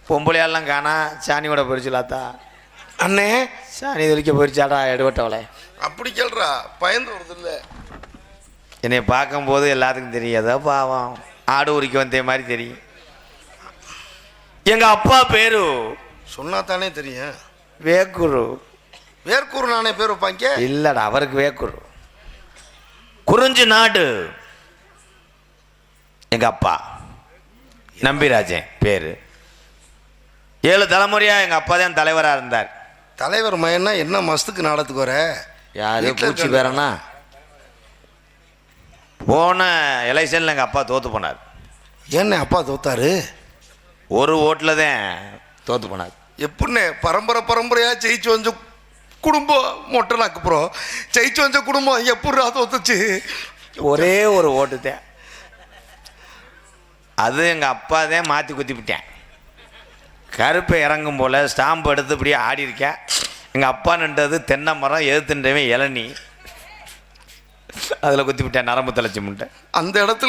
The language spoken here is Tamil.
பொம்பளையாலாம் காணா சாணியோட போயிடுச்சுலாத்தா. அண்ணே சாணி தெளிக்க போயிடுச்சாடா எடுபட்டவளே. அப்படி கேள்றா, பயந்து வருது இல்ல. என்னை பார்க்கும்போது எல்லாத்துக்கும் தெரியாதா பாவம், ஆடு உரிக்க வந்த மாதிரி தெரியும். எங்கள் அப்பா பேரு சொன்னா தானே தெரியும். வேக்குரு. வேர்க்கூர் நானே பேர் வைப்பாங்க. இல்லடா, அவருக்கு வேக்குரு. குறிஞ்சி நாடு எங்கள் அப்பா நம்பிராஜன் பேர். 7 தலைமுறையாக எங்கள் அப்பா தான் தலைவராக இருந்தார். தலைவர் மயன்னா என்ன மாசத்துக்கு நாடத்துக்கு வர? யாரு பூச்சி பேரனா? போன எலெக்ஷனில் எங்கள் அப்பா தோற்று போனார். ஏன்னே அப்பா தோத்தாரு? ஒரு ஓட்டில் தான் தோற்று போனார். எப்படின்னே பரம்பரையா ஜெயிச்சு வந்த குடும்பம் மொட்டலாக்கு அப்புறம் ஜெயிச்சு வந்த குடும்பம் எப்படா தோத்துச்சு? ஒரே ஒரு ஓட்டு தான். அது எங்கள் அப்பா தான் மாற்றி குத்திவிட்டேன். கருப்பை இறங்கும் போல் ஸ்டாம்பு எடுத்து இப்படியே ஆடி இருக்கேன். எங்கள் அப்பா நின்றது தென்னை மரம், எதிர்த்துன்றவன் இளநீ, அதில் குத்தி விட்டேன் நரம்பு தலைச்சி முட்டை. அந்த இடத்துல